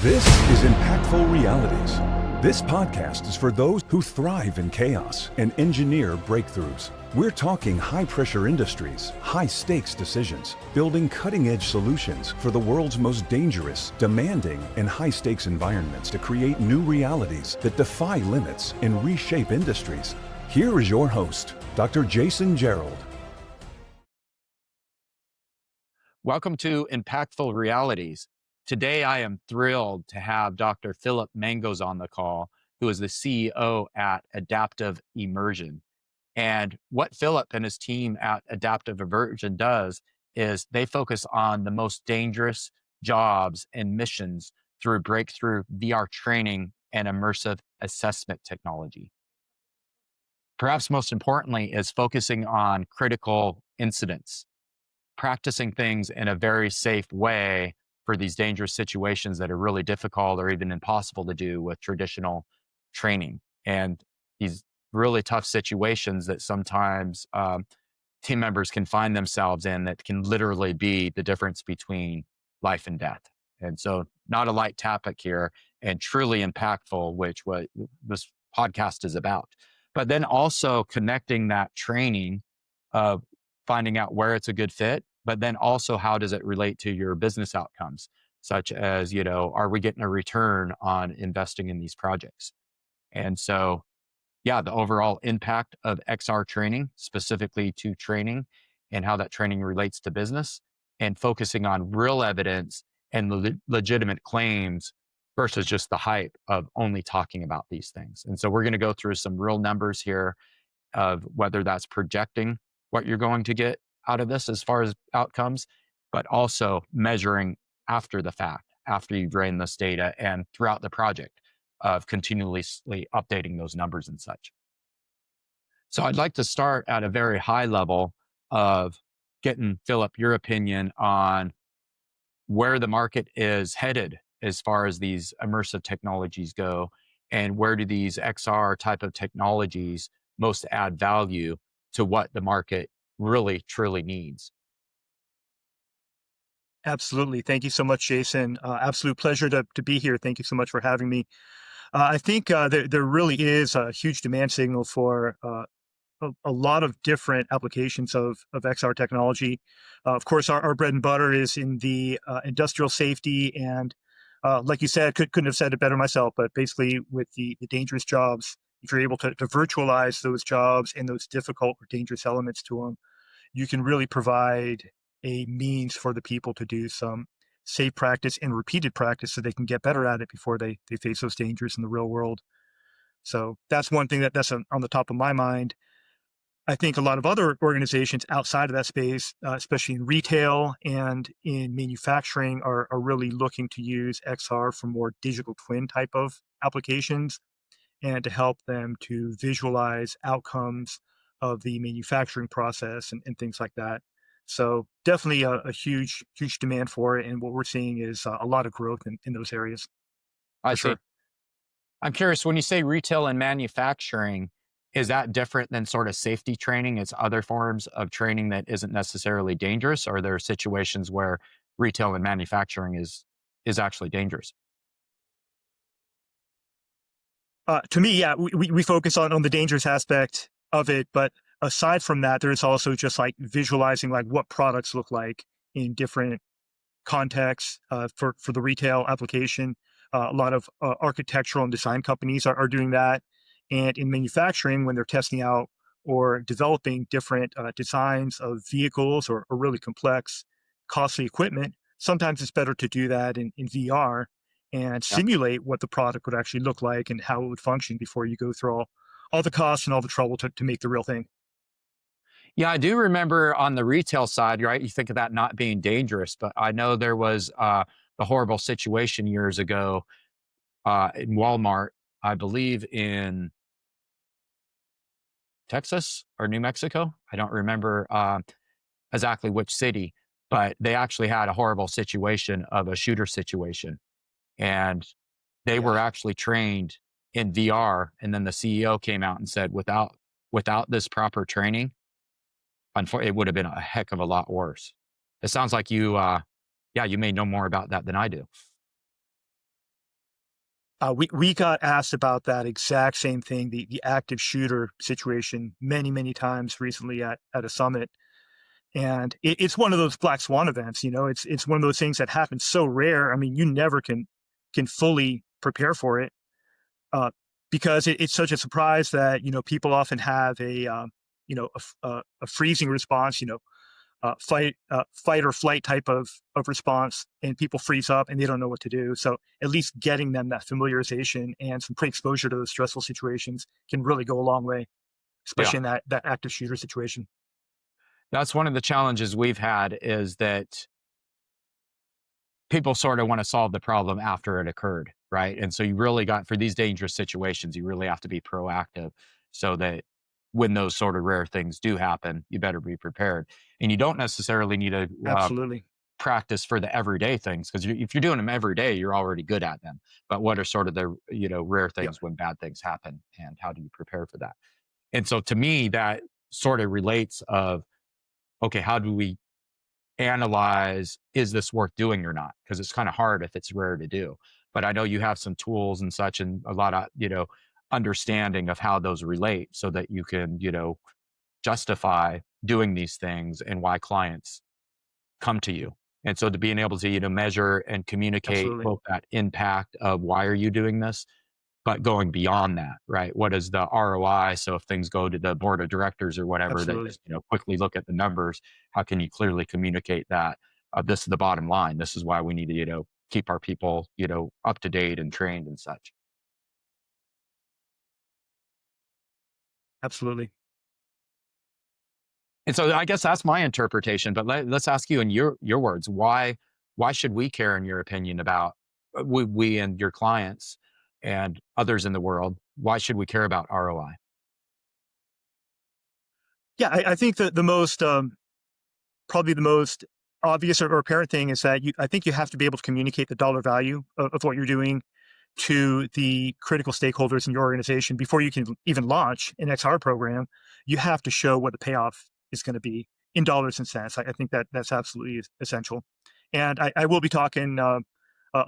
This is Impactful Realities. This podcast is for those who thrive in chaos and engineer breakthroughs. We're talking high-pressure industries, high-stakes decisions, building cutting-edge solutions for the world's most dangerous, demanding, and high-stakes environments to create new realities that defy limits and reshape industries. Here is your host, Dr. Jason Jerald. Welcome to Impactful Realities. Today, I am thrilled to have Dr. Phillip Mangos on the call, who is the CEO at Adaptive Immersion. And what Phillip and his team at Adaptive Immersion does is they focus on the most dangerous jobs and missions through breakthrough VR training and immersive assessment technology. Perhaps most importantly is focusing on critical incidents, practicing things in a very safe way for these dangerous situations that are really difficult or even impossible to do with traditional training. And these really tough situations that sometimes team members can find themselves in that can literally be the difference between life and death. And so not a light topic here and truly impactful, which what this podcast is about. But then also connecting that training of finding out where it's a good fit, but then also how does it relate to your business outcomes, such as, are we getting a return on investing in these projects? And so, the overall impact of XR training, specifically to training and how that training relates to business, and focusing on real evidence and legitimate claims versus just the hype of only talking about these things. And so we're going to go through some real numbers here of whether that's projecting what you're going to get out of this as far as outcomes, but also measuring after the fact, after you've ran this data and throughout the project of continuously updating those numbers and such. So I'd like to start at a very high level of getting, Phillip, your opinion on where the market is headed as far as these immersive technologies go, and where do these XR type of technologies most add value to what the market really, truly needs. Absolutely. Thank you so much, Jason. Absolute pleasure to be here. Thank you so much for having me. I think there really is a huge demand signal for a lot of different applications of XR technology. Of course, our bread and butter is in the industrial safety, and like you said, couldn't have said it better myself, but basically with the dangerous jobs, if you're able to virtualize those jobs and those difficult or dangerous elements to them, you can really provide a means for the people to do some safe practice and repeated practice so they can get better at it before they face those dangers in the real world. So that's one thing that's on the top of my mind. I think a lot of other organizations outside of that space, especially in retail and in manufacturing, are really looking to use XR for more digital twin type of applications and to help them to visualize outcomes of the manufacturing process and things like that. So definitely a huge demand for it. And what we're seeing is a lot of growth in those areas. I see. Sure. I'm curious, when you say retail and manufacturing, is that different than sort of safety training? It's other forms of training that isn't necessarily dangerous? Or are there situations where retail and manufacturing is actually dangerous? To me, yeah, we focus on the dangerous aspect of it, but aside from that, there's also just like visualizing like what products look like in different contexts for the retail application. A lot of architectural and design companies are doing that, and in manufacturing, when they're testing out or developing different designs of vehicles or really complex, costly equipment, sometimes it's better to do that in VR and simulate what the product would actually look like and how it would function before you go through all the costs and all the trouble to make the real thing. Yeah, I do remember on the retail side, right? You think of that not being dangerous, but I know there was the horrible situation years ago in Walmart, I believe in Texas or New Mexico. I don't remember exactly which city, but they actually had a horrible situation of a shooter situation. And they were actually trained in VR. And then the CEO came out and said, without this proper training, it would have been a heck of a lot worse. It sounds like you may know more about that than I do. We got asked about that exact same thing, the active shooter situation, many times recently at a summit, and it's one of those black swan events. It's one of those things that happens so rare. I mean, you never can fully prepare for it, uh, because it's such a surprise that people often have a freezing response. Fight or flight type of response, and people freeze up and they don't know what to do. So at least getting them that familiarization and some pre-exposure to those stressful situations can really go a long way, Yeah. especially in that active shooter situation. That's one of the challenges we've had is that people sort of want to solve the problem after it occurred, right? And so you really got for these dangerous situations, you really have to be proactive so that when those sort of rare things do happen, you better be prepared. And you don't necessarily need to Absolutely. practice for the everyday things because if you're doing them every day, you're already good at them. But what are sort of the rare Yeah, things when bad things happen, and how do you prepare for that? And so to me, that sort of relates of okay, how do we analyze is this worth doing or not? Because it's kind of hard if it's rare to do. But I know you have some tools and such and a lot of, understanding of how those relate so that you can, justify doing these things and why clients come to you. And so to being able to, measure and communicate absolutely. both that impact of why are you doing this, but going beyond that, right? What is the ROI? So if things go to the board of directors or whatever, they Absolutely. just quickly look at the numbers. How can you clearly communicate that this is the bottom line? This is why we need to keep our people up to date and trained and such. Absolutely. And so I guess that's my interpretation. But let's ask you in your words why should we care in your opinion about we and your clients and others in the world? Why should we care about ROI? Yeah, I think that probably the most obvious or apparent thing is that I think you have to be able to communicate the dollar value of what you're doing to the critical stakeholders in your organization before you can even launch an XR program. You have to show what the payoff is going to be in dollars and cents. I think that's absolutely essential, and I will be talking a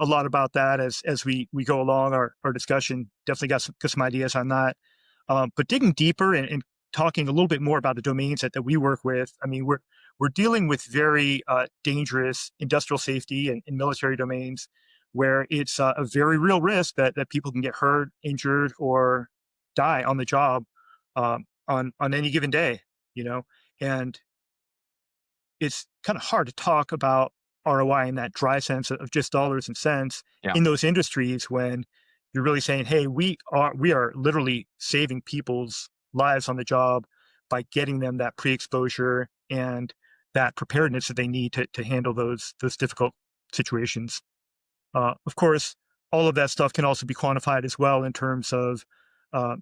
lot about that as we go along our discussion. Definitely got some ideas on that, but digging deeper and talking a little bit more about the domains that we work with. I mean, we're dealing with very dangerous industrial safety and military domains where it's a very real risk that people can get hurt, injured, or die on the job on any given day. You know, and it's kind of hard to talk about ROI in that dry sense of just dollars and cents Yeah. in those industries when you're really saying, "Hey, we are literally saving people's lives on the job by getting them that pre-exposure and that preparedness that they need to handle those difficult situations." Of course, all of that stuff can also be quantified as well in terms of, uh,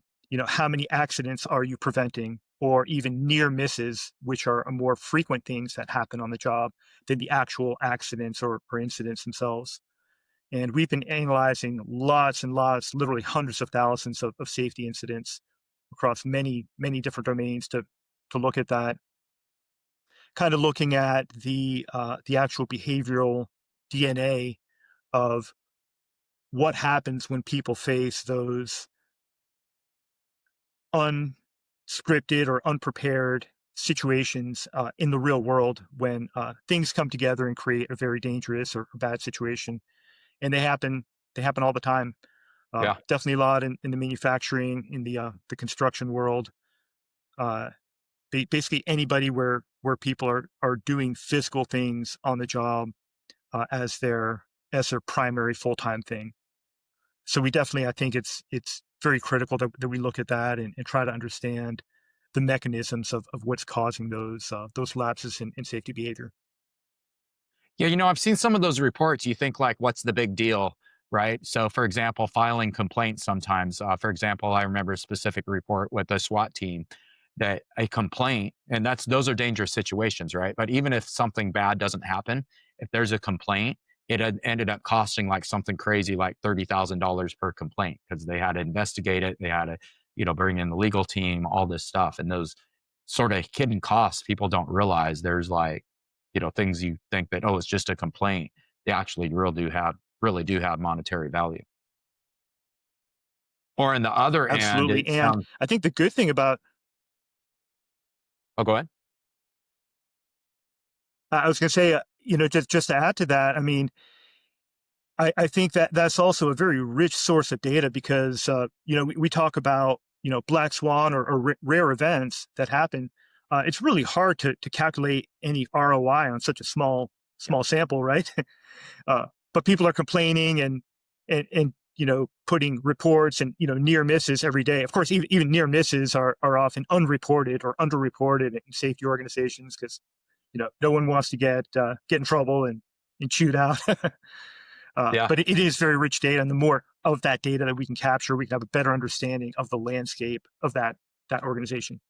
how many accidents are you preventing, or even near misses, which are a more frequent things that happen on the job than the actual accidents or incidents themselves. And we've been analyzing lots and lots, literally hundreds of thousands of safety incidents across many different domains to look at that, kind of looking at the actual behavioral DNA of what happens when people face those unscripted or unprepared situations in the real world when things come together and create a very dangerous or bad situation, and they happen all the time. Yeah. Definitely a lot in the manufacturing, in the construction world. uh, Basically anybody where people are doing physical things on the job as their primary full-time thing. So we definitely, I think it's very critical that we look at that and try to understand the mechanisms of what's causing those lapses in safety behavior. Yeah, I've seen some of those reports. You think like, what's the big deal, right? So, for example, filing complaints sometimes. For example, I remember a specific report with a SWAT team that a complaint, and those are dangerous situations, right? But even if something bad doesn't happen, if there's a complaint, it had ended up costing like something crazy, like $30,000 per complaint because they had to investigate it. They had to, bring in the legal team, all this stuff, and those sort of hidden costs people don't realize. There's like things you think that, oh, it's just a complaint. They actually really do have monetary value. Or on the other end, Absolutely. it And sounds. I think the good thing about, Oh, go ahead. I was going to say, just to add to that, I mean, I think that that's also a very rich source of data because, we talk about, black swan or rare events that happen. It's really hard to calculate any ROI on such a Yeah. small sample, right? But people are complaining and putting reports and near misses every day. Of course, even near misses are often unreported or underreported in safety organizations because no one wants to get in trouble and chewed out. Yeah. But it is very rich data, and the more of that data that we can capture, we can have a better understanding of the landscape of that organization.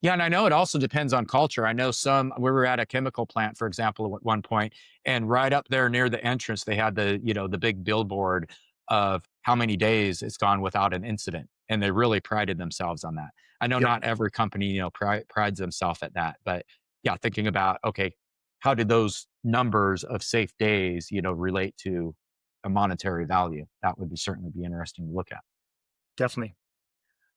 Yeah, and I know it also depends on culture. I know we were at a chemical plant, for example, at one point, and right up there near the entrance, they had the big billboard of how many days it's gone without an incident. And they really prided themselves on that. I know Yep, not every company, prides themselves at that, but yeah, thinking about, okay, how did those numbers of safe days, relate to a monetary value? That would certainly be interesting to look at. definitely.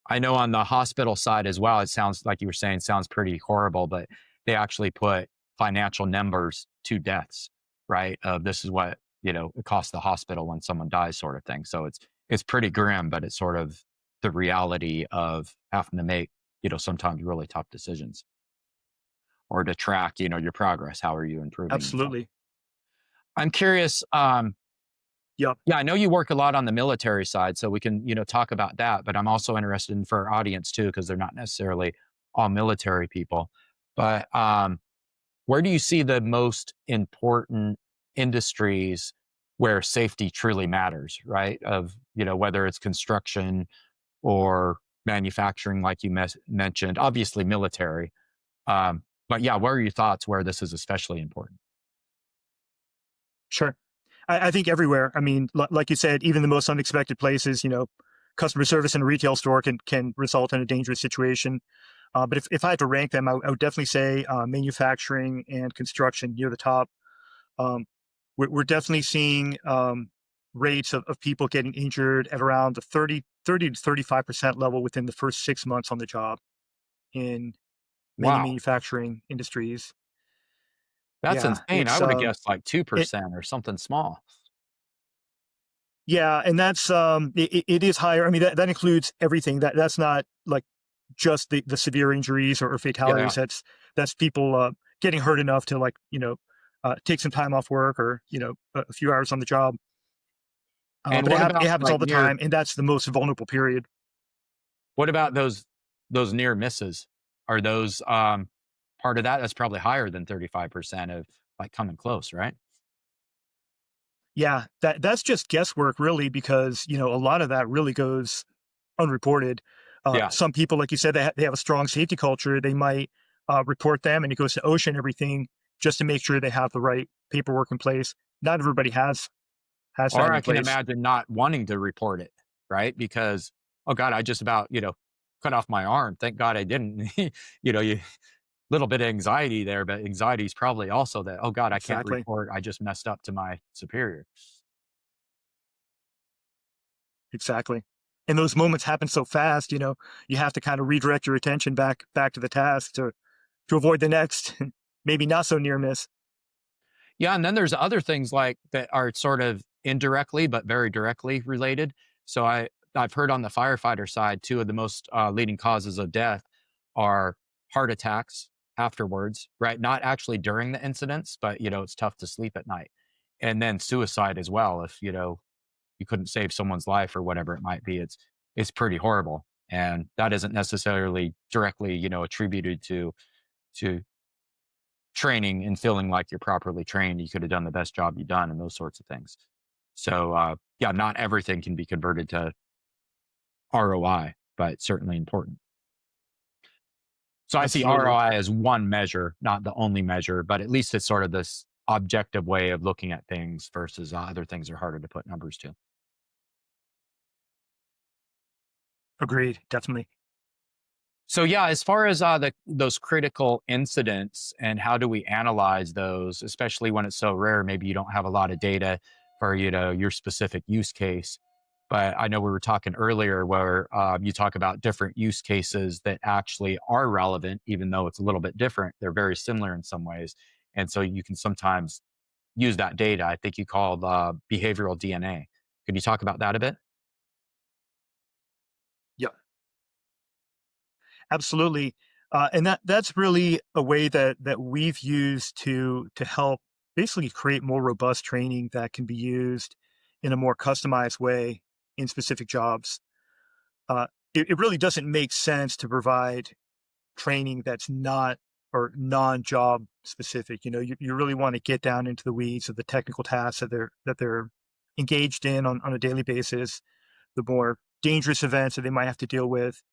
I know on the hospital side as well, it sounds like you were saying sounds pretty horrible, but they actually put financial numbers to deaths, right? This is what, it costs the hospital when someone dies, sort of thing. So it's pretty grim, but it's sort of the reality of having to make, sometimes really tough decisions or to track, your progress. How are you improving and stuff? Absolutely. I'm curious, Yep. yeah, I know you work a lot on the military side, so we can, talk about that. But I'm also interested in for our audience too, because they're not necessarily all military people. But where do you see the most important industries where safety truly matters, right? Of whether it's construction or manufacturing, like you mentioned, obviously military. But yeah, what are your thoughts where this is especially important? Sure. I think everywhere. I mean, like you said, even the most unexpected places, customer service in a retail store can result in a dangerous situation. But if I had to rank them, I would definitely say manufacturing and construction near the top. Um, we're definitely seeing rates of people getting injured at around the 30 to 35% level within the first 6 months on the job in many Wow, manufacturing industries. that's Yeah, insane. I would have guessed like it, 2% or something small. yeah, and that's it is higher. I mean, that includes everything. That's not like just the severe injuries or Yeah. fatalities. That's people getting hurt enough to take some time off work or a few hours on the job. And But what it about happens all like the time, and that's the most vulnerable period. what about those near misses? Are those part of that? That's probably higher than 35% of like coming close, right? Yeah, that's just guesswork, really, because a lot of that really goes unreported. Yeah. Some people, like you said, they have a strong safety culture. They might report them, and it goes to OSHA and everything just to make sure they have the right paperwork in place. Not everybody has that Or in I can place. imagine not wanting to report it, right? Because, oh God, I just about, cut off my arm. Thank God I didn't. You little bit of anxiety there, but anxiety is probably also that, oh God, I can't Exactly, report. I just messed up to my superior. exactly. And those moments happen so fast. You have to kind of redirect your attention back to the task to avoid the next, maybe not so near miss. Yeah, and then there's other things like that are sort of indirectly but very directly related. So I've heard on the firefighter side, two of the most leading causes of death are heart attacks afterwards, right? Not actually during the incidents, but it's tough to sleep at night, and then suicide as well. If you couldn't save someone's life or whatever it might be, it's pretty horrible, and that isn't necessarily directly attributed to training and feeling like you're properly trained, you could have done the best job you've done and those sorts of things. So, yeah, not everything can be converted to ROI, but certainly important. So I see Absolutely. ROI as one measure, not the only measure, but at least it's sort of this objective way of looking at things versus other things are harder to put numbers to. Agreed. Definitely. So yeah, as far as those critical incidents and how do we analyze those, especially when it's so rare, maybe you don't have a lot of data for your specific use case. But I know we were talking earlier where you talk about different use cases that actually are relevant, even though it's a little bit different. They're very similar in some ways. And so you can sometimes use that data. I think you called behavioral DNA. Could you talk about that a bit? Yeah, absolutely. And that's really a way that we've used to help basically create more robust training that can be used in a more customized way in specific jobs. Uh, it really doesn't make sense to provide training that's not or non-job specific. You really want to get down into the weeds of the technical tasks that they're engaged in on a daily basis, the more dangerous events that they might have to deal with,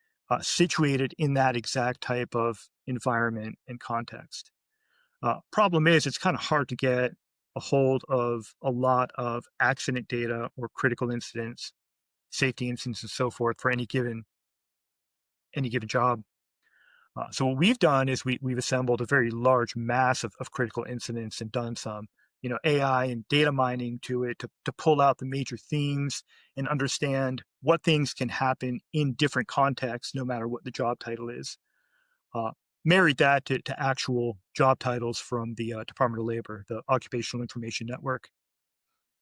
situated in that exact type of environment and context. Problem is, it's kind of hard to get a hold of a lot of accident data or critical incidents, safety incidents, and so forth for any given job. So what we've done is we've assembled a very large mass of critical incidents and done some, AI and data mining to it to pull out the major themes and understand what things can happen in different contexts, no matter what the job title is. Uh, Married that to actual job titles from the Department of Labor, the Occupational Information Network.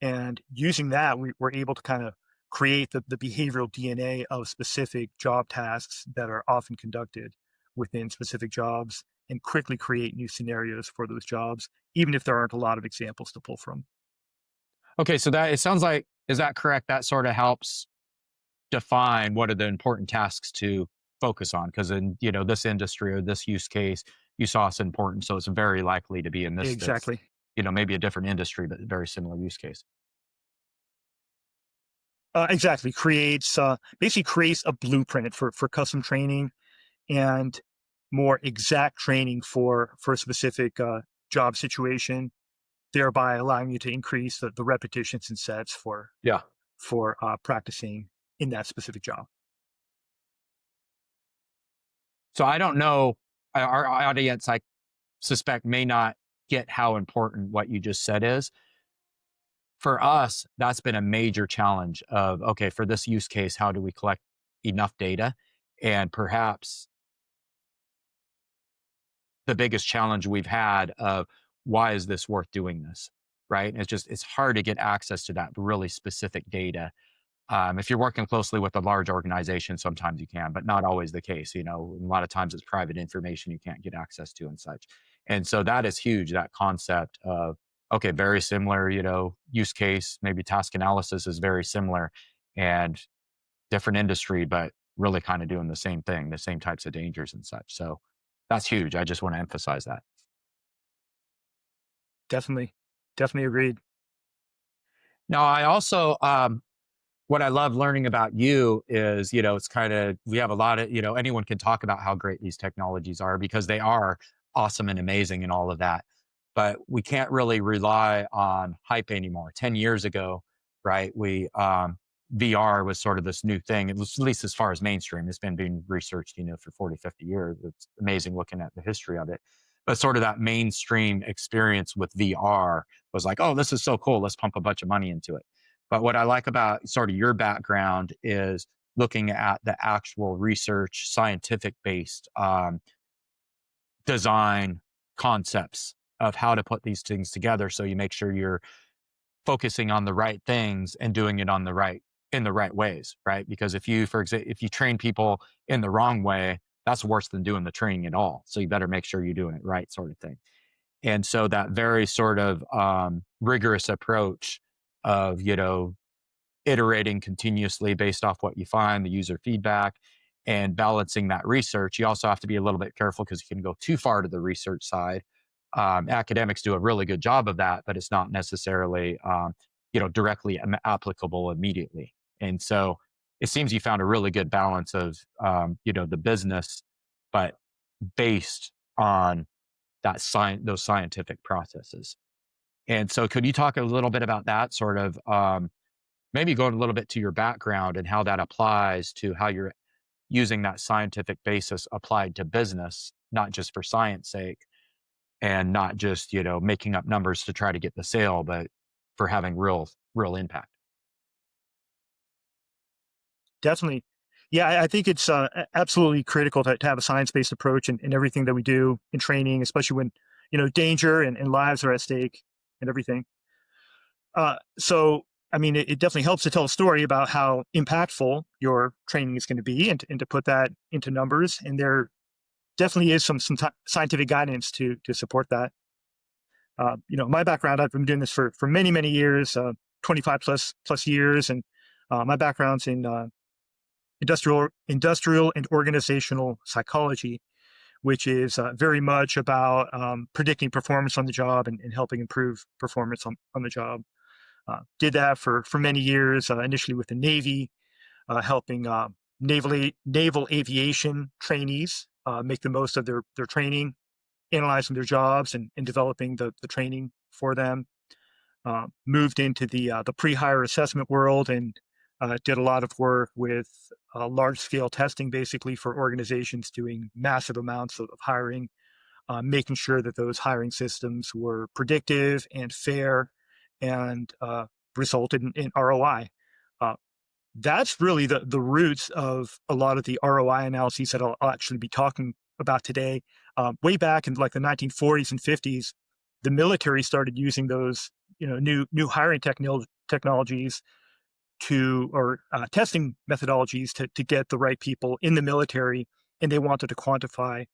And using that, we're able to kind of create the behavioral DNA of specific job tasks that are often conducted within specific jobs and quickly create new scenarios for those jobs, even if there aren't a lot of examples to pull from. Okay, so that it sounds like, is that correct? That sort of helps define what are the important tasks to focus on. Because in this industry or this use case, you saw it's important, so it's very likely to be in this Exactly. maybe a different industry, but very similar use case. Exactly. Basically creates a blueprint for custom training and more exact training for a specific job situation, thereby allowing you to increase the repetitions and sets Yeah. for practicing in that specific job. So I don't know, our audience, I suspect, may not get how important what you just said is. For us, that's been a major challenge of, okay, for this use case, how do we collect enough data? And perhaps the biggest challenge we've had of why is this worth doing this? Right. It's hard to get access to that really specific data. If you're working closely with a large organization, sometimes you can, but not always the case. A lot of times it's private information you can't get access to and such. And so that is huge, that concept of, okay, very similar, use case, maybe task analysis is very similar and different industry, but really kind of doing the same thing, the same types of dangers and such. So that's huge. I just want to emphasize that. Definitely, definitely agreed. Now, I also, what I love learning about you is, it's kind of, we have a lot of, anyone can talk about how great these technologies are because they are awesome and amazing and all of that. But we can't really rely on hype anymore. 10 years ago, right? VR was sort of this new thing, at least as far as mainstream. It's been being researched, for 40, 50 years. It's amazing looking at the history of it. But sort of that mainstream experience with VR was like, oh, this is so cool. Let's pump a bunch of money into it. But what I like about sort of your background is looking at the actual research, scientific based design concepts of how to put these things together. So you make sure you're focusing on the right things and doing it in the right ways, right? Because if you, for example, if you train people in the wrong way, that's worse than doing the training at all. So you better make sure you're doing it right, sort of thing. And so that very sort of rigorous approach of iterating continuously based off what you find, the user feedback, and balancing that research. You also have to be a little bit careful because you can go too far to the research side. Academics do a really good job of that, but it's not necessarily, directly applicable immediately. And so it seems you found a really good balance of, the business, but based on those scientific processes. And so, could you talk a little bit about that sort of? Maybe go a little bit to your background and how that applies to how you're using that scientific basis applied to business, not just for science sake and not just, making up numbers to try to get the sale, but for having real impact. Definitely. Yeah, I think it's absolutely critical to have a science-based approach in everything that we do in training, especially when, danger and lives are at stake and everything. So, I mean, it definitely helps to tell a story about how impactful your training is going to be, and to put that into numbers. And there definitely is some scientific guidance to support that. My background, I've been doing this for many years, 25 plus years, and my background's in industrial and organizational psychology, which is very much about predicting performance on the job and helping improve performance on the job. Did that for many years, initially with the Navy, helping naval aviation trainees make the most of their training, analyzing their jobs and developing the training for them. Moved into the pre-hire assessment world and did a lot of work with large scale testing, basically for organizations doing massive amounts of hiring, making sure that those hiring systems were predictive and fair and resulted in ROI. Uh, that's really the roots of a lot of the ROI analyses that I'll actually be talking about today. Way back in like the 1940s and 50s, the military started using those new hiring technologies or testing methodologies to get the right people in the military, and they wanted to quantify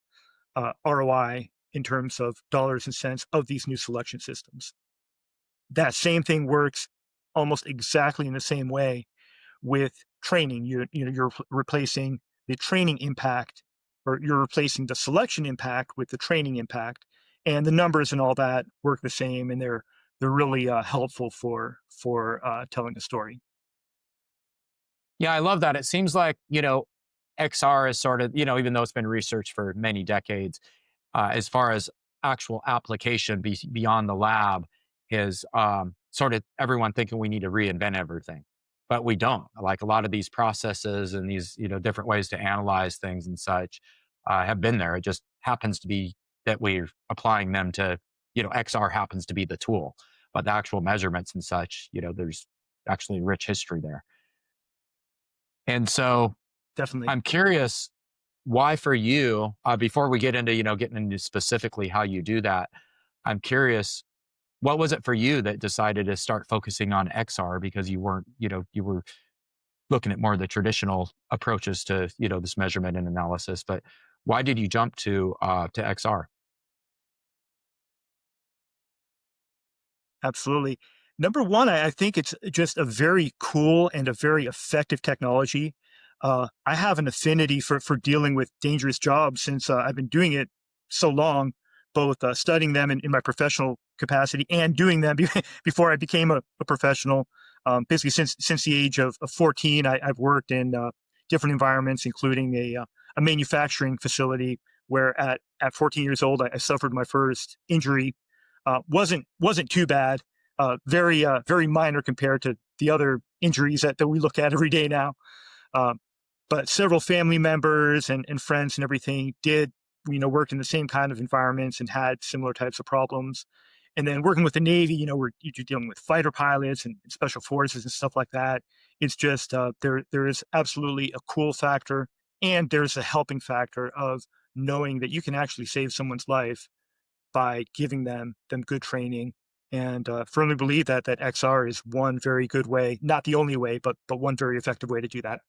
ROI in terms of dollars and cents of these new selection systems. That same thing works almost exactly in the same way with training. You're replacing the training impact, or you're replacing the selection impact with the training impact, and the numbers and all that work the same, and they're really helpful for telling a story. Yeah, I love that. It seems like, XR is sort of, even though it's been researched for many decades, as far as actual application beyond the lab is sort of everyone thinking we need to reinvent everything, but we don't. Like a lot of these processes and these, different ways to analyze things and such have been there. It just happens to be that we're applying them to, XR happens to be the tool, but the actual measurements and such, there's actually rich history there. And so Definitely. I'm curious why for you, before we get into, getting into specifically how you do that, I'm curious, what was it for you that decided to start focusing on XR because you weren't, you were looking at more of the traditional approaches to, this measurement and analysis, but why did you jump to XR? Absolutely. Number one, I think it's just a very cool and a very effective technology. I have an affinity for dealing with dangerous jobs since I've been doing it so long, both studying them in my professional capacity and doing them before I became a professional. Basically, since the age of 14, I've worked in different environments, including a manufacturing facility where at 14 years old, I suffered my first injury. Wasn't too bad. Very minor compared to the other injuries that we look at every day now. Uh, but several family members and friends and everything did, worked in the same kind of environments and had similar types of problems. And then working with the Navy, you're dealing with fighter pilots and special forces and stuff like that. It's just there is absolutely a cool factor, and there's a helping factor of knowing that you can actually save someone's life by giving them good training, and firmly believe that XR is one very good way, not the only way, but one very effective way to do that.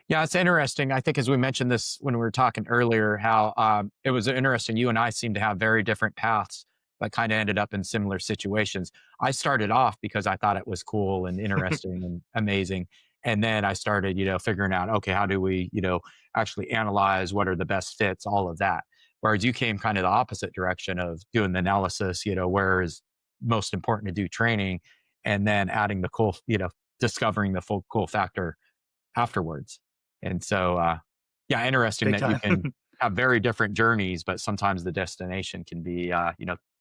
Yeah, it's interesting. I think as we mentioned this when we were talking earlier, how it was interesting. You and I seem to have very different paths, but kind of ended up in similar situations. I started off because I thought it was cool and interesting and amazing. And then I started, figuring out, okay, how do we, actually analyze what are the best fits, all of that. Whereas you came kind of the opposite direction of doing the analysis, where is most important to do training, and then adding the cool, discovering the full cool factor afterwards. And so, yeah, interesting Big that you time. can have very different journeys, but sometimes the destination can be,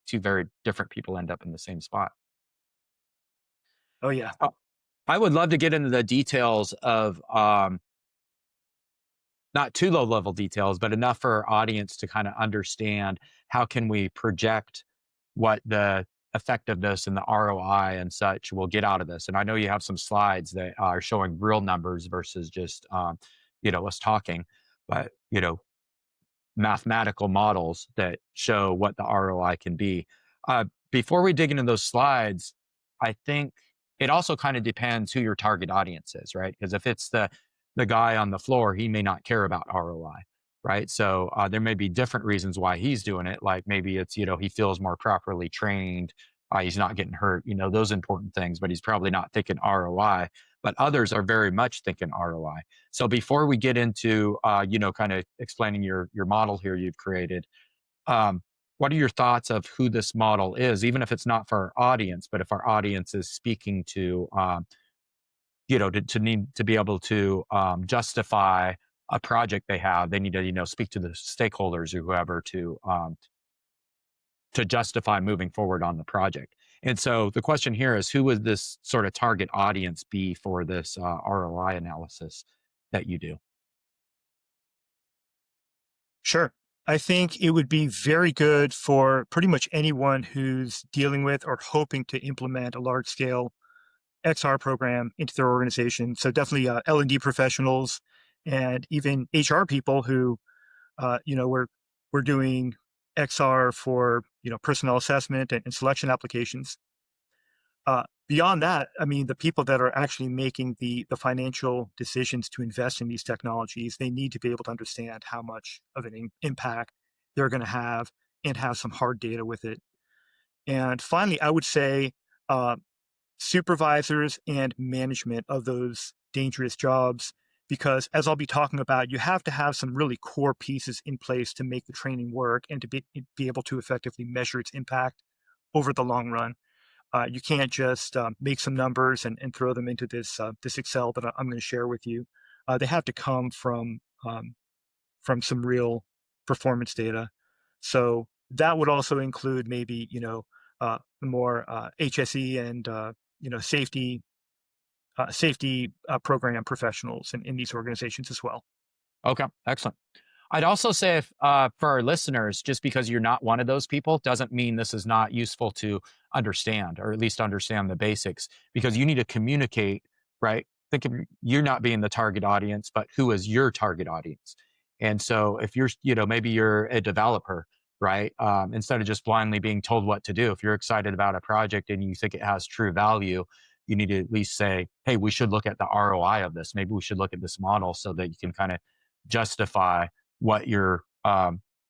two very different people end up in the same spot. Oh yeah. Uh, I would love to get into the details of, not too low level details, but enough for our audience to kind of understand how can we project what the effectiveness and the ROI and such we'll get out of this. And I know you have some slides that are showing real numbers versus just, us talking, but, mathematical models that show what the ROI can be. Before we dig into those slides, I think it also kind of depends who your target audience is, right? Because if it's the guy on the floor, he may not care about ROI, right? So there may be different reasons why he's doing it. Like maybe it's he feels more properly trained, he's not getting hurt, those important things, but he's probably not thinking ROI. But others are very much thinking ROI. So before we get into, kind of explaining your model here you've created, what are your thoughts of who this model is, even if it's not for our audience, but if our audience is speaking to, to need to be able to justify a project they have, they need to, speak to the stakeholders or whoever to justify moving forward on the project. And so the question here is, who would this sort of target audience be for this ROI analysis that you do? Sure. I think it would be very good for pretty much anyone who's dealing with or hoping to implement a large scale XR program into their organization. So definitely L&D professionals and even HR people who, we're doing XR for, personnel assessment and selection applications. Beyond that, I mean, the people that are actually making the financial decisions to invest in these technologies, they need to be able to understand how much of an impact they're going to have and have some hard data with it. And finally, I would say supervisors and management of those dangerous jobs, because as I'll be talking about, you have to have some really core pieces in place to make the training work and to be able to effectively measure its impact over the long run. You can't just make some numbers and throw them into this Excel that I'm going to share with you. They have to come from some real performance data. So that would also include maybe more HSE and safety program professionals in these organizations as well. Okay, excellent. I'd also say for our listeners, just because you're not one of those people doesn't mean this is not useful to understand, or at least understand the basics, because you need to communicate, right? Think of you're not being the target audience, but who is your target audience? And so if you're, maybe you're a developer, right? Instead of just blindly being told what to do, if you're excited about a project and you think it has true value, you need to at least say, hey, we should look at the ROI of this. Maybe we should look at this model so that you can kind of justify what your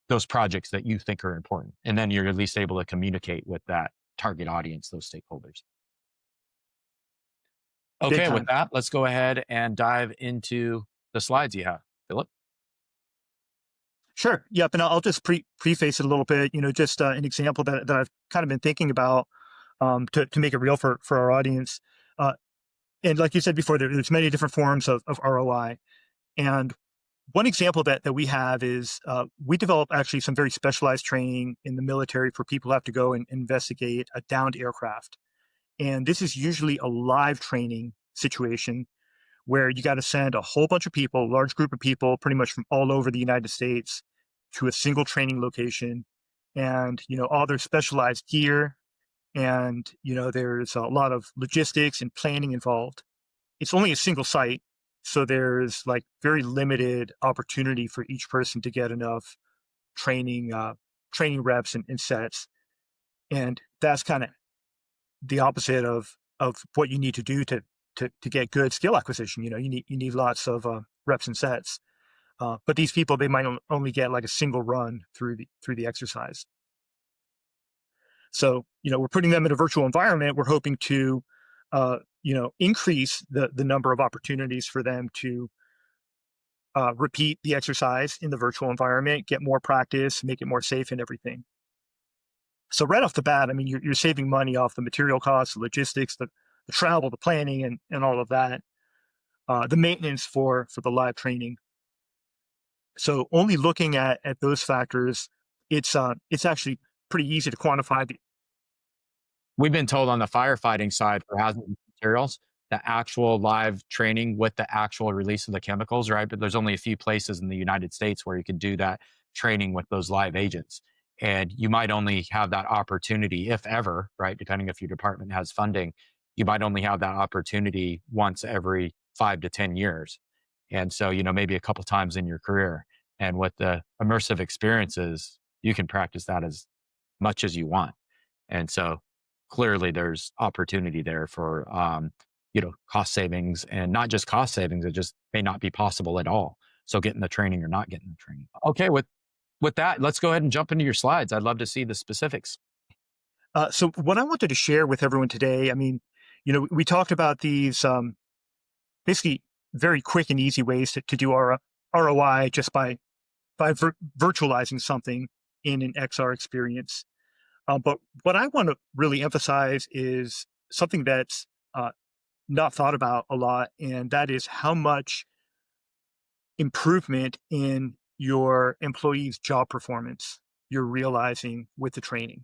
those projects that you think are important, and then you're at least able to communicate with that target audience, those stakeholders. Big Okay, with time. that, let's go ahead and dive into the slides you have, Philip. Sure. Yep. And I'll just preface it a little bit. Just an example that I've kind of been thinking about to make it real for our audience. And like you said before, there's many different forms of ROI. And one example that we have is we develop actually some very specialized training in the military for people who have to go and investigate a downed aircraft. And this is usually a live training situation where you got to send a whole bunch of people, a large group of people, pretty much from all over the United States to a single training location. And, all their specialized gear. And, there's a lot of logistics and planning involved. It's only a single site. So there's like very limited opportunity for each person to get enough training reps and sets. And that's kind of the opposite of what you need to do to get good skill acquisition. You need lots of reps and sets. But these people, they might only get like a single run through the exercise. So, we're putting them in a virtual environment. We're hoping to, increase the number of opportunities for them to repeat the exercise in the virtual environment, get more practice, make it more safe and everything. So right off the bat, I mean, you're saving money off the material costs, the logistics, the travel, the planning, and all of that, the maintenance for the live training. So only looking at those factors, it's actually pretty easy to quantify. We've been told on the firefighting side for hazardous materials, the actual live training with the actual release of the chemicals, right? But there's only a few places in the United States where you can do that training with those live agents. And you might only have that opportunity, if ever, right? Depending if your department has funding, you might only have that opportunity once every 5 to 10 years. And so, maybe a couple times in your career. And with the immersive experiences, you can practice that as much as you want. And so clearly there's opportunity there for, cost savings, and not just cost savings. It just may not be possible at all. So getting the training or not getting the training. Okay. With that, let's go ahead and jump into your slides. I'd love to see the specifics. So what I wanted to share with everyone today, I mean, we talked about these basically very quick and easy ways to do our ROI just by virtualizing something in an XR experience. But what I want to really emphasize is something that's not thought about a lot, and that is how much improvement in your employees' job performance you're realizing with the training.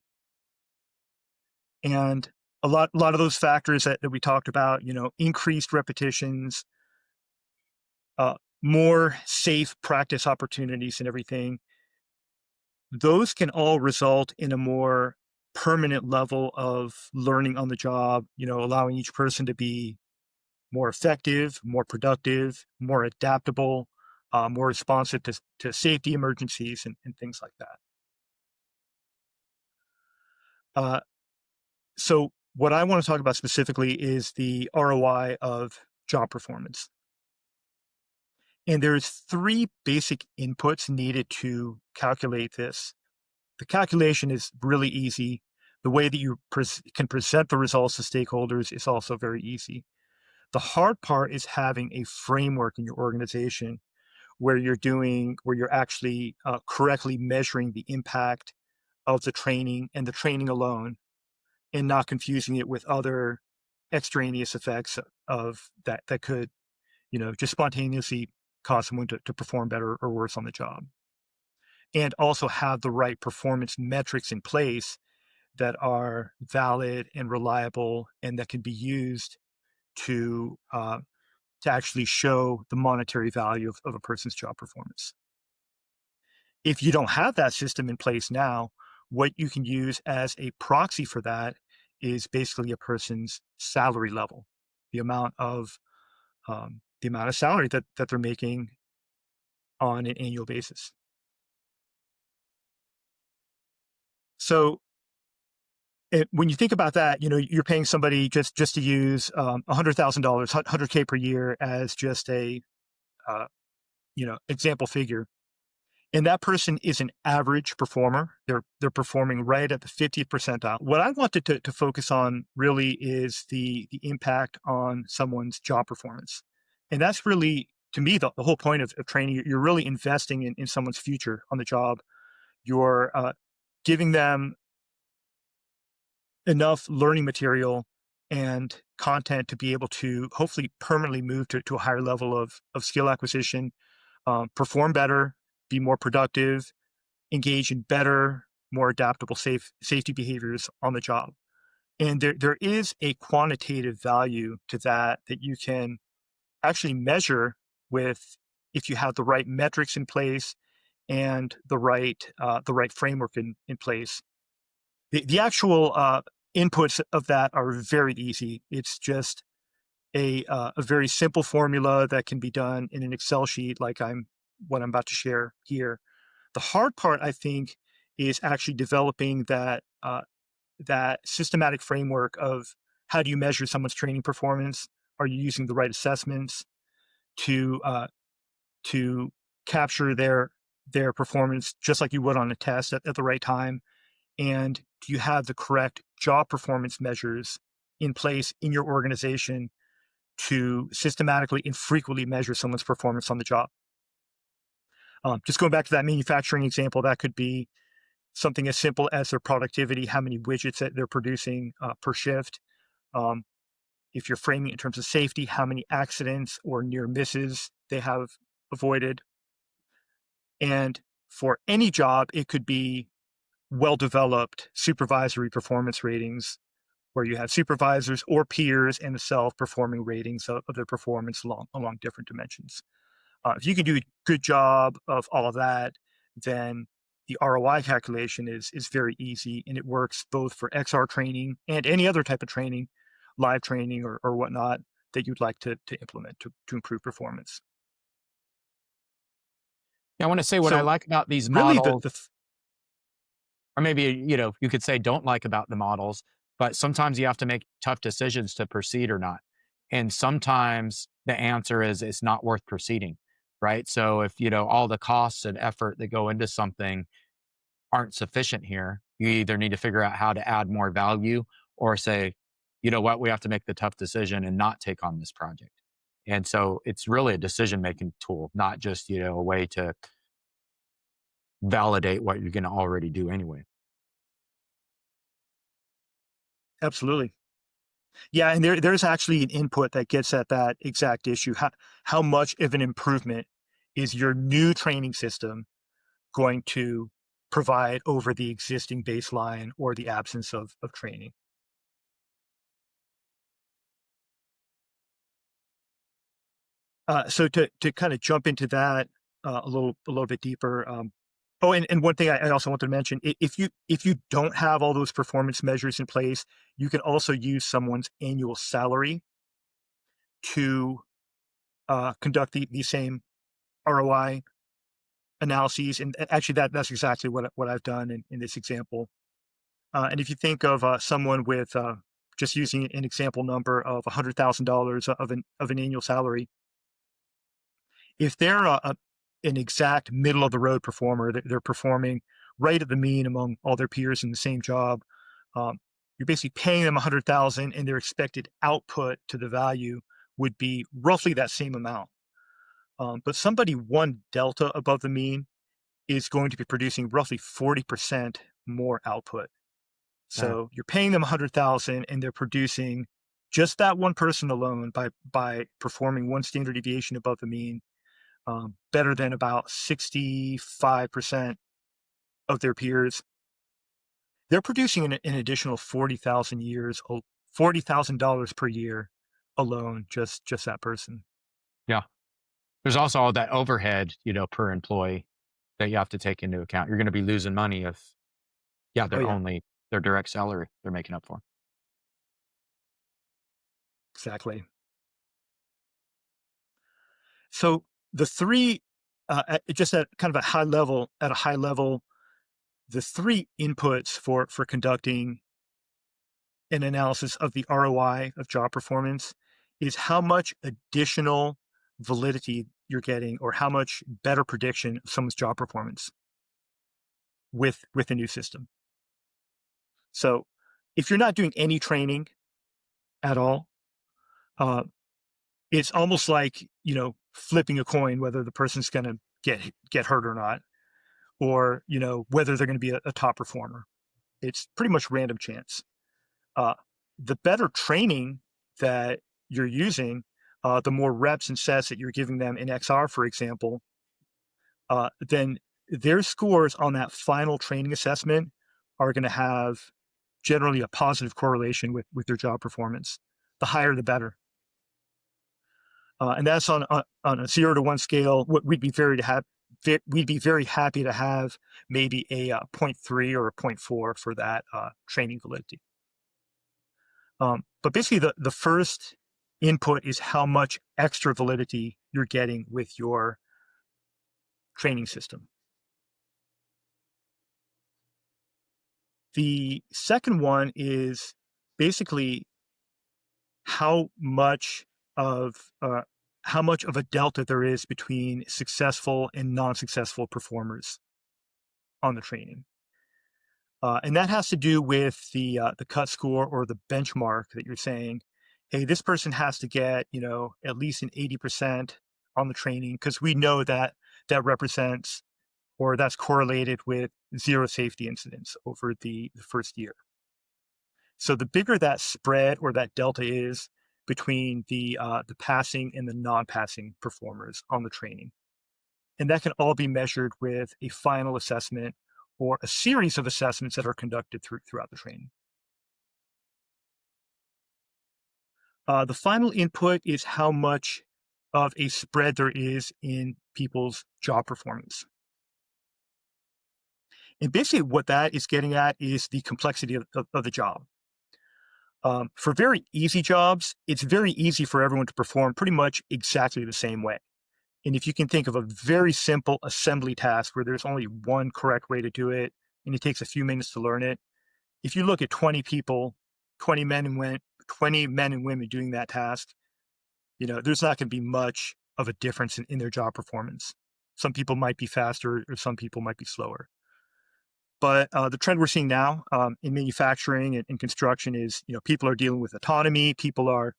And a lot of those factors that we talked about, increased repetitions, uh, more safe practice opportunities and everything, those can all result in a more permanent level of learning on the job, allowing each person to be more effective, more productive, more adaptable, more responsive to safety emergencies and things like that. Uh, so what I want to talk about specifically is the ROI of job performance. And there's three basic inputs needed to calculate this. The calculation is really easy. The way that you can present the results to stakeholders is also very easy. The hard part is having a framework in your organization where you're actually correctly measuring the impact of the training and the training alone, and not confusing it with other extraneous effects of that could, just spontaneously cause someone to perform better or worse on the job. And also have the right performance metrics in place that are valid and reliable and that can be used to actually show the monetary value of a person's job performance. If you don't have that system in place now, what you can use as a proxy for that is basically a person's salary level, the amount of salary that they're making on an annual basis. So when you think about that, you're paying somebody just to use $100,000, 100K per year as just a uh, example figure. And that person is an average performer. They're performing right at the 50th percentile. What I wanted to focus on really is the impact on someone's job performance. And that's really, to me, the whole point of training. You're really investing in someone's future on the job. You're giving them enough learning material and content to be able to hopefully permanently move to a higher level of skill acquisition, perform better, be more productive, engage in better, more adaptable safety behaviors on the job. And there is a quantitative value to that you can actually measure with, if you have the right metrics in place and the right framework in place. The actual inputs of that are very easy. It's just a very simple formula that can be done in an Excel sheet, like what I'm about to share here. The hard part, I think, is actually developing that systematic framework of how do you measure someone's training performance? Are you using the right assessments to to capture their performance just like you would on a test at the right time? And do you have the correct job performance measures in place in your organization to systematically and frequently measure someone's performance on the job? Just going back to that manufacturing example, that could be something as simple as their productivity, how many widgets that they're producing per shift. Um, if you're framing it in terms of safety, how many accidents or near misses they have avoided. And for any job, it could be well-developed supervisory performance ratings where you have supervisors or peers and the self performing ratings of their performance along different dimensions. If you can do a good job of all of that, then the ROI calculation is very easy, and it works both for XR training and any other type of training, live training or whatnot that you'd like to implement to improve performance. Yeah, I want to say what I So like about these really models, or maybe, you could say don't like about the models, but sometimes you have to make tough decisions to proceed or not. And sometimes the answer is it's not worth proceeding, right? So if, all the costs and effort that go into something aren't sufficient here, you either need to figure out how to add more value or say, you know what, we have to make the tough decision and not take on this project. And so it's really a decision making tool, not just, a way to validate what you're going to already do anyway. absolutely. Yeah, and there's actually an input that gets at that exact issue. How much of an improvement is your new training system going to provide over the existing baseline or the absence of training? So to kind of jump into that a little bit deeper. Oh, and one thing I also wanted to mention: if you don't have all those performance measures in place, you can also use someone's annual salary to conduct the same ROI analyses. And actually, that's exactly what I've done in this example. And if you think of someone with just using an example number of $100,000 of an annual salary, if they're an exact middle of the road performer, they're performing right at the mean among all their peers in the same job. You're basically paying them 100,000, and their expected output to the value would be roughly that same amount. But somebody one delta above the mean is going to be producing roughly 40% more output. Right. So you're paying them 100,000, and they're producing just that one person alone by performing one standard deviation above the mean better than about 65% of their peers. They're producing an additional 40,000 per year alone, just that person. Yeah. There's also all that overhead, per employee that you have to take into account. You're going to be losing money if, yeah, Oh they're yeah, only their direct salary they're making up for. exactly. So the three, just at kind of at a high level, the three inputs for conducting an analysis of the ROI of job performance is how much additional validity you're getting or how much better prediction of someone's job performance with a new system. So if you're not doing any training at all, uh, it's almost like flipping a coin whether the person's going to get hurt or not, or whether they're going to be a top performer. It's pretty much random chance. Uh, the better training that you're using, the more reps and sets that you're giving them in XR, for example, then their scores on that final training assessment are going to have generally a positive correlation with their job performance. The higher, the better. And that's on a 0 to 1 scale. We'd be very happy to have maybe a zero point 0.3 or a zero point 0.4 for that training validity. But basically, the first input is how much extra validity you're getting with your training system. The second one is basically how much of uh, how much of a delta there is between successful and non-successful performers on the training. And that has to do with the cut score or the benchmark that you're saying, hey, this person has to get at least an 80% on the training because we know that that represents or that's correlated with 0 safety incidents over the first year. So the bigger that spread or that delta is between the passing and the non-passing performers on the training, and that can all be measured with a final assessment or a series of assessments that are conducted throughout the training. The final input is how much of a spread there is in people's job performance. And basically, what that is getting at is the complexity of the job. For very easy jobs, it's very easy for everyone to perform pretty much exactly the same way. And if you can think of a very simple assembly task where there's only one correct way to do it, and it takes a few minutes to learn it, if you look at 20 people, 20 men and women doing that task, there's not going to be much of a difference in their job performance. Some people might be faster or some people might be slower. But the trend we're seeing now in manufacturing and construction is, people are dealing with autonomy. People are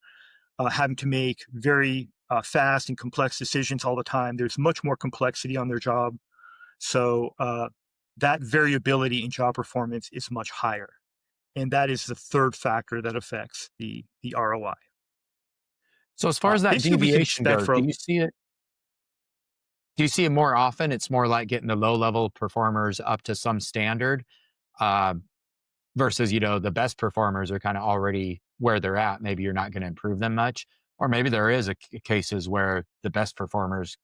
having to make very fast and complex decisions all the time. There's much more complexity on their job. So that variability in job performance is much higher. And that is the third factor that affects the ROI. So as far as that Basically, we can deviation expect goes, for, do you see it more often? It's more like getting the low level performers up to some standard, uh, versus the best performers are kind of already where they're at. Maybe you're not going to improve them much, or maybe there is cases where the best performers,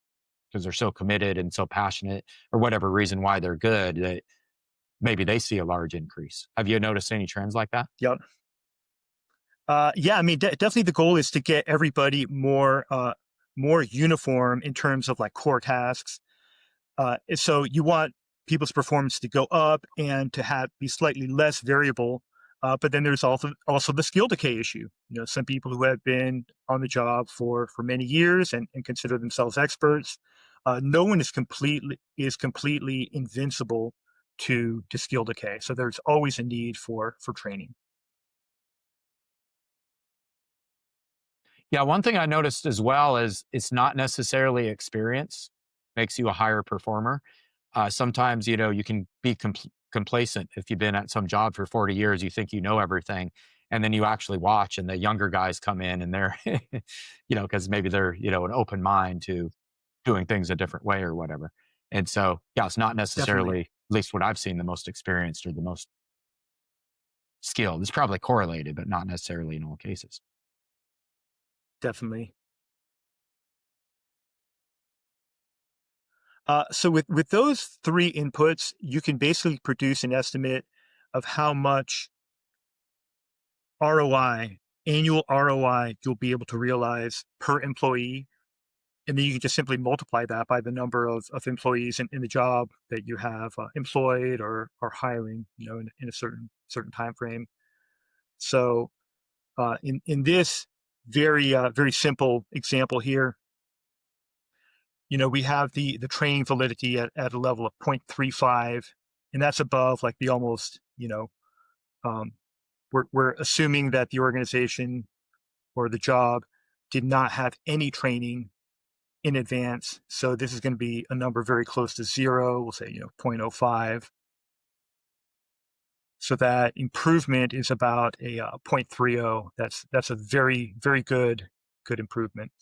because they're so committed and so passionate, or whatever reason why they're good, that maybe they see a large increase. Have you noticed any trends like that? yep. Yeah, I mean, definitely the goal is to get everybody more uniform in terms of like core tasks. So you want people's performance to go up and to have be slightly less variable. But then there's also the skill decay issue. Some people who have been on the job for many years and consider themselves experts. No one is completely invincible to skill decay. So there's always a need for training. Yeah, one thing I noticed as well is it's not necessarily experience makes you a higher performer. Sometimes, you can be complacent if you've been at some job for 40 years, you think you know everything. And then you actually watch, and the younger guys come in and they're, because maybe they're, an open mind to doing things a different way or whatever. And so, yeah, it's not Definitely, necessarily, at least what I've seen, the most experienced or the most skilled. It's probably correlated, but not necessarily in all cases. definitely. So with those three inputs, you can basically produce an estimate of how much ROI, annual ROI, you'll be able to realize per employee. And then you can just simply multiply that by the number of employees in the job that you have employed or hiring, in a certain time frame. So in this very simple example here, we have the training validity at a level of 0.35, and that's above like the almost, um, we're assuming that the organization or the job did not have any training in advance. So this is going to be a number very close to zero. We'll say, 0.05. So that improvement is about a 0.30. That's a very, very good improvement.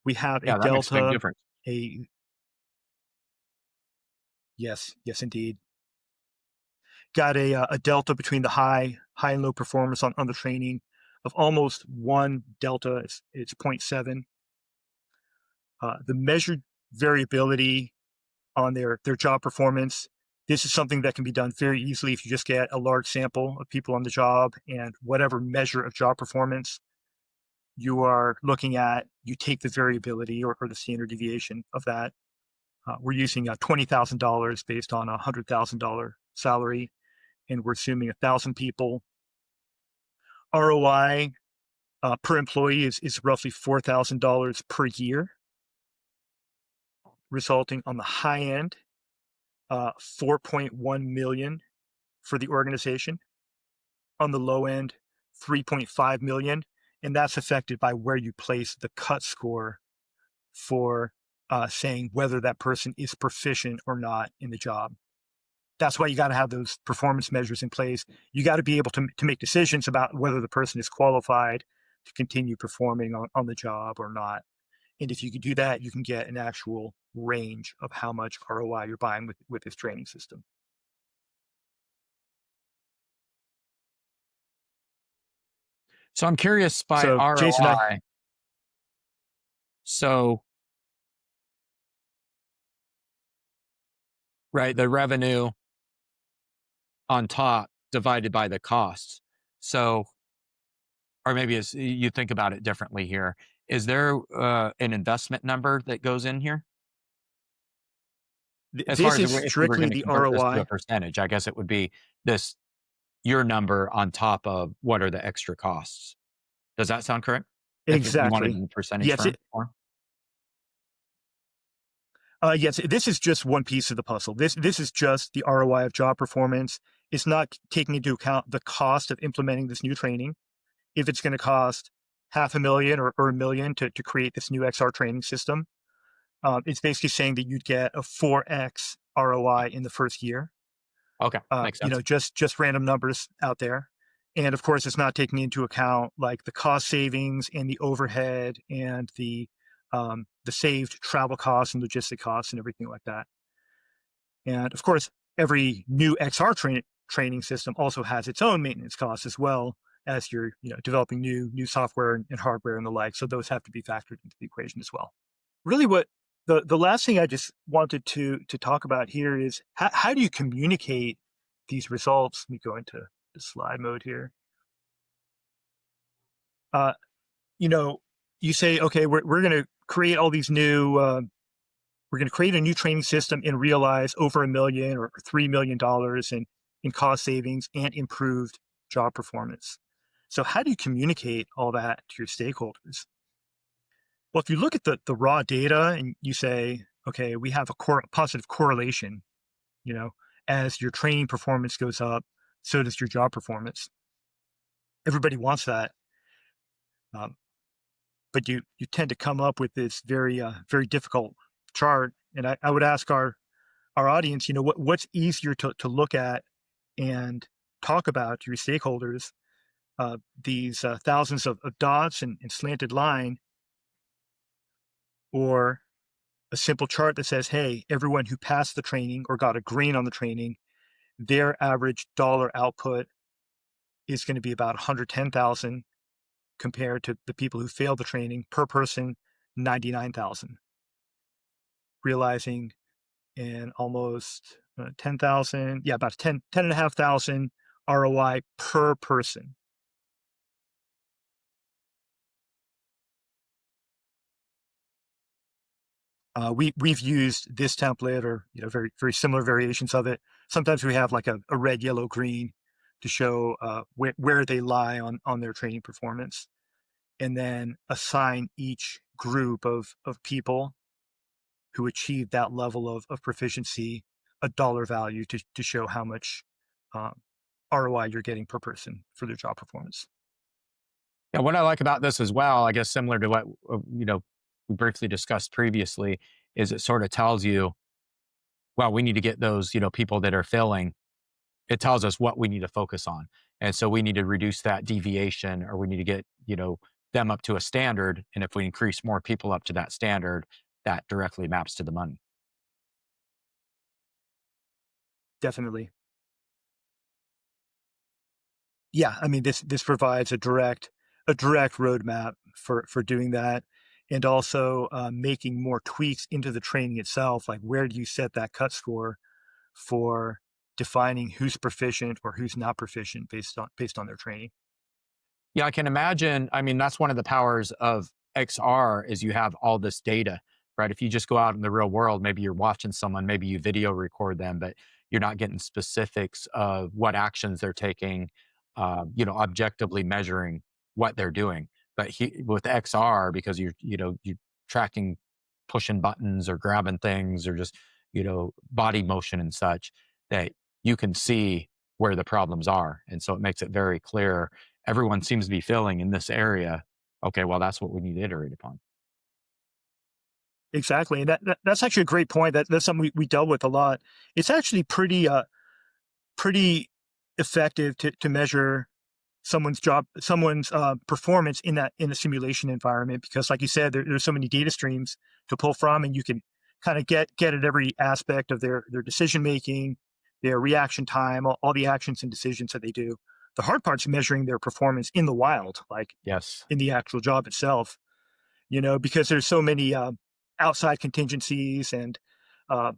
We have a Yeah, that makes a big delta, difference. a yes, indeed. Got a delta between the high and low performance on the training of almost one delta. It's zero point 0.7. The measured variability on their job performance. This is something that can be done very easily if you just get a large sample of people on the job, and whatever measure of job performance you are looking at, you take the variability or the standard deviation of that. We're using $20,000 based on a $100,000 salary, and we're assuming 1,000 people. ROI per employee is roughly $4,000 per year, resulting on the high end 4.1 million for the organization. On the low end, 3.5 million, and that's affected by where you place the cut score for saying whether that person is proficient or not in the job. That's why you got to have those performance measures in place. You got to be able to make decisions about whether the person is qualified to continue performing on the job or not. And if you can do that, you can get an actual range of how much ROI you're buying with this training system. So I'm curious by So, Jason, ROI. So right? The revenue on top divided by the costs. So, or maybe as you think about it differently here, is there an investment number that goes in here? As far This as is if we were strictly going to the convert this to a ROI. percentage, I guess it would be this your number on top of what are the extra costs. Does that sound correct? If you wanted Exactly. in percentage Yes, term form? yes, this is just one piece of the puzzle. This is just the ROI of job performance. It's not taking into account the cost of implementing this new training. If it's going to cost $500,000 or $1 million to create this new XR training system, it's basically saying that you'd get a 4x ROI in the first year. Okay, makes sense. Just random numbers out there. And of course, it's not taking into account like the cost savings and the overhead and the saved travel costs and logistic costs and everything like that. And of course, every new XR training system also has its own maintenance costs as well as you're developing new software and hardware and the like. So those have to be factored into the equation as well. Really, what the last thing I just wanted to talk about here is how do you communicate these results? Let me go into the slide mode here. Uh, you know, you say, okay, we're going to create all these new. We're going to create a new training system and realize over $1 million or $3 million in cost savings and improved job performance. So how do you communicate all that to your stakeholders? Well, if you look at the raw data and you say, okay, we have a positive correlation, as your training performance goes up, so does your job performance. Everybody wants that. Um, but you tend to come up with this very difficult chart. And I would ask our audience, what's easier to look at and talk about to your stakeholders, these thousands of dots and slanted line, or a simple chart that says, hey, everyone who passed the training or got a green on the training, their average dollar output is going to be about 110,000 compared to the people who failed the training per person, 99,000. Realizing in almost 10,000, about 10,500 ROI per person. We've used this template or very similar variations of it. Sometimes we have like a red, yellow, green to show where they lie on their training performance, and then assign each group of people who achieve that level of proficiency a dollar value to show how much ROI you're getting per person for their job performance. Yeah, what I like about this as well, I guess similar to what we briefly discussed previously, is it sort of tells you, well, we need to get those people that are failing. It tells us what we need to focus on, and so we need to reduce that deviation, or we need to get them up to a standard. And if we increase more people up to that standard, that directly maps to the money. Definitely. Yeah, I mean, this provides a direct roadmap for doing that, and also making more tweaks into the training itself. Like, where do you set that cut score for defining who's proficient or who's not proficient based on their training? Yeah, I can imagine. I mean, that's one of the powers of XR is you have all this data, right? If you just go out in the real world, maybe you're watching someone, maybe you video record them, but you're not getting specifics of what actions they're taking, objectively measuring what they're doing. But with XR, because you're tracking, pushing buttons or grabbing things or just body motion and such, that you can see where the problems are, and so it makes it very clear everyone seems to be failing in this area. Okay, well, that's what we need to iterate upon. Exactly, and that's actually a great point. That's something we dealt with a lot. It's actually pretty effective to measure someone's performance in a simulation environment, because like you said, there's so many data streams to pull from, and you can kind of get at every aspect of their decision making, their reaction time, all the actions and decisions that they do. The hard part's measuring their performance in the wild, like Yes. in the actual job itself, because there's so many outside contingencies and uh,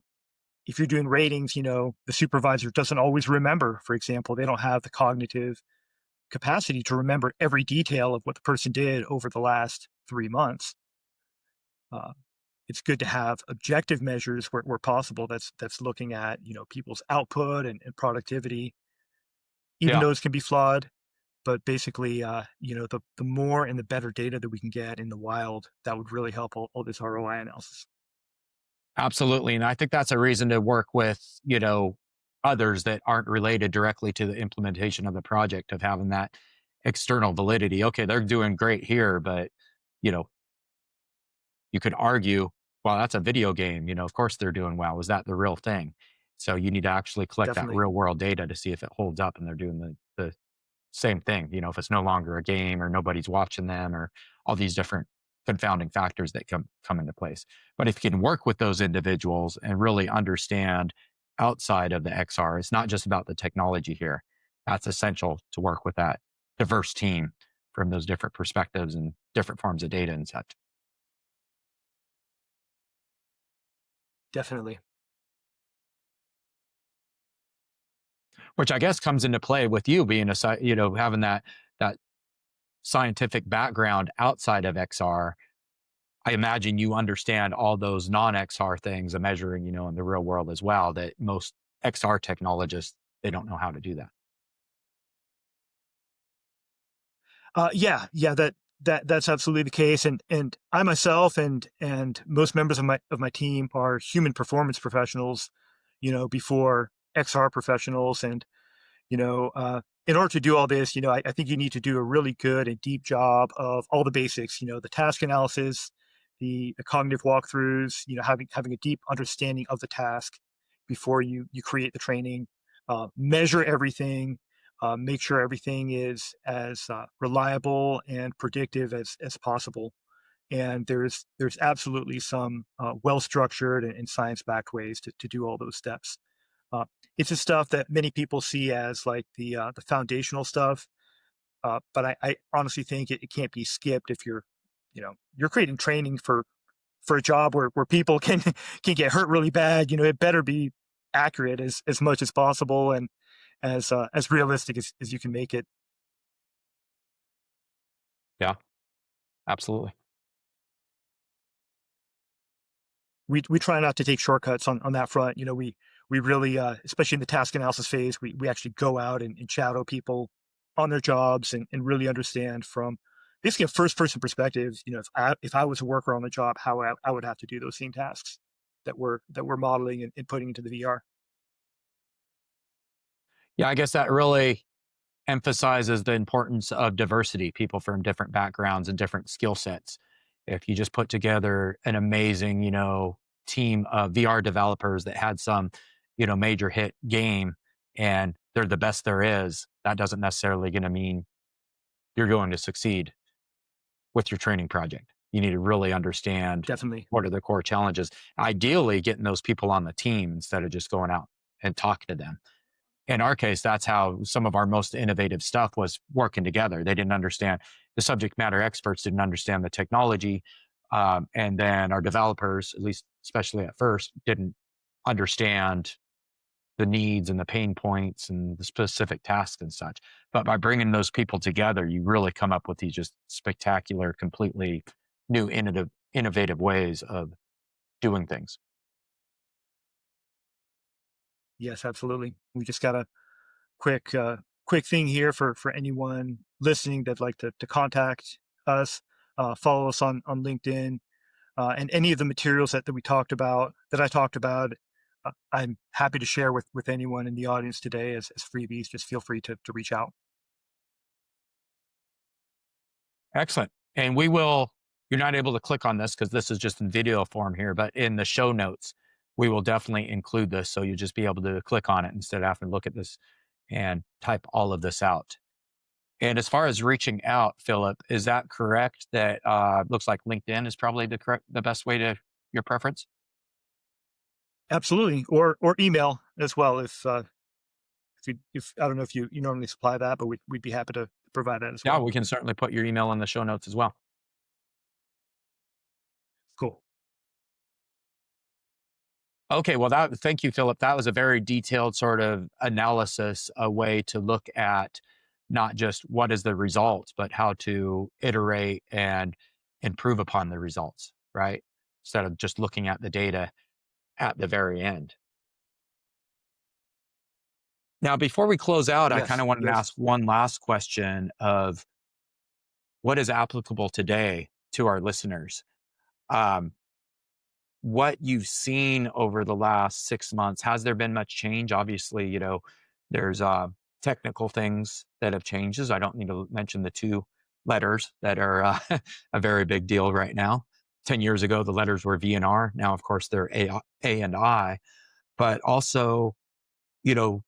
if you're doing ratings, the supervisor doesn't always remember, for example, they don't have the cognitive capacity to remember every detail of what the person did over the last 3 months. Uh, it's good to have objective measures where possible. That's looking at people's output and productivity, even Yeah. those can be flawed. But basically, the more and the better data that we can get in the wild, that would really help all this ROI analysis. Absolutely. And I think that's a reason to work with, others that aren't related directly to the implementation of the project, of having that external validity. Okay, they're doing great here, but, you know, you could argue, well, that's a video game. Of course they're doing well. Is that the real thing? So you need to actually collect that Definitely. real world data to see if it holds up and they're doing the same thing, if it's no longer a game or nobody's watching them or all these different confounding factors that come into place. But if you can work with those individuals and really understand outside of the XR, it's not just about the technology here. That's essential to work with that diverse team from those different perspectives and different forms of data and such. Definitely. Which I guess comes into play with you being having that scientific background outside of XR. I imagine you understand all those non-XR things of measuring, in the real world as well, that most XR technologists, they don't know how to do that. Yeah, that's absolutely the case. And I myself and most members of my team are human performance professionals, before XR professionals. And in order to do all this, I think you need to do a really good and deep job of all the basics, the task analysis, the cognitive walkthroughs, having a deep understanding of the task before you create the training, measure everything, make sure everything is as reliable and predictive as possible. And there's absolutely some well structured and science backed ways to do all those steps. Uh, it's the stuff that many people see as like the foundational stuff, but I honestly think it can't be skipped if you're creating training for a job where people can get hurt really bad. It better be accurate as much as possible and as realistic as you can make it. Yeah, absolutely. We try not to take shortcuts on that front. We really, especially in the task analysis phase, we actually go out and shadow people on their jobs and really understand from basically a first person perspective. If I was a worker on the job, how I would have to do those same tasks that we're modeling and putting into the VR. Yeah, I guess that really emphasizes the importance of diversity, people from different backgrounds and different skill sets. If you just put together an amazing, team of VR developers that had some, major hit game and they're the best there is, that doesn't necessarily going to mean you're going to succeed with your training project. You need to really understand Definitely. what are the core challenges. Ideally, getting those people on the team instead of just going out and talking to them. In our case, that's how some of our most innovative stuff was working together. They didn't understand, the subject matter experts didn't understand the technology. And then our developers, at least especially at first, didn't understand the needs and the pain points and the specific tasks and such. But by bringing those people together, you really come up with these just spectacular, completely new, innovative ways of doing things. Yes, absolutely. We just got a quick quick thing here for anyone listening that'd like to contact us. Follow us on LinkedIn, and any of the materials that we talked about, that I talked about, I'm happy to share with anyone in the audience today as freebies. Just feel free to reach out. Excellent. And we will, you're not able to click on this because this is just in video form here, but in the show notes, we will definitely include this. So you'll just be able to click on it instead of having to look at this and type all of this out. And as far as reaching out, Philip, is that correct? That looks like LinkedIn is probably the best way to your preference. Absolutely, or email as well. If I don't know if you normally supply that, but we'd be happy to provide that as Yeah, well. we can certainly put your email in the show notes as well. Cool. Okay, well, thank you, Philip. That was a very detailed sort of analysis, a way to look at not just what is the results, but how to iterate and improve upon the results, right? Instead of just looking at the data at the very end. Now, before we close out, I kind Yes, of wanted to yes. ask one last question of what is applicable today to our listeners. Um, what you've seen over the last 6 months, has there been much change? Obviously, there's technical things that have changes. I don't need to mention the two letters that are a very big deal right now. 10 years ago, the letters were V and R. Now, of course, they're A and I. But also, you know,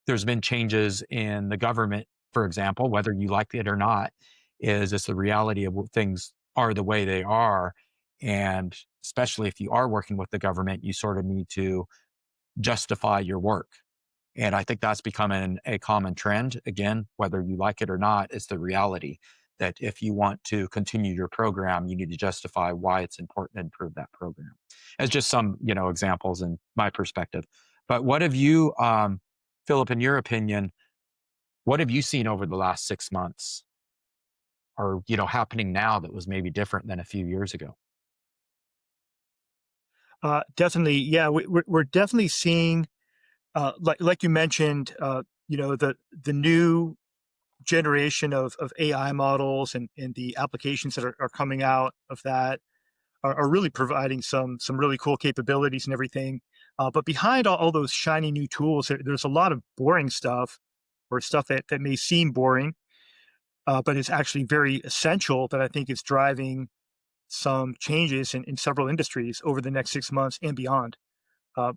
there's been changes in the government, for example, whether you like it or not, is it's the reality of what things are the way they are. And especially if you are working with the government, you sort of need to justify your work. And I think that's becoming a common trend. Again, whether you like it or not, it's the reality that if you want to continue your program, you need to justify why it's important to improve that program. As just some, examples in my perspective. But what have you, Philip, in your opinion, what have you seen over the last 6 months or, happening now that was maybe different than a few years ago? Definitely, yeah. We're definitely seeing, like you mentioned, the new generation of AI models and the applications that are coming out of that are really providing some really cool capabilities and everything. But behind all those shiny new tools, there's a lot of boring stuff or stuff that may seem boring, but it's actually very essential that I think is driving some changes in several industries over the next 6 months and beyond.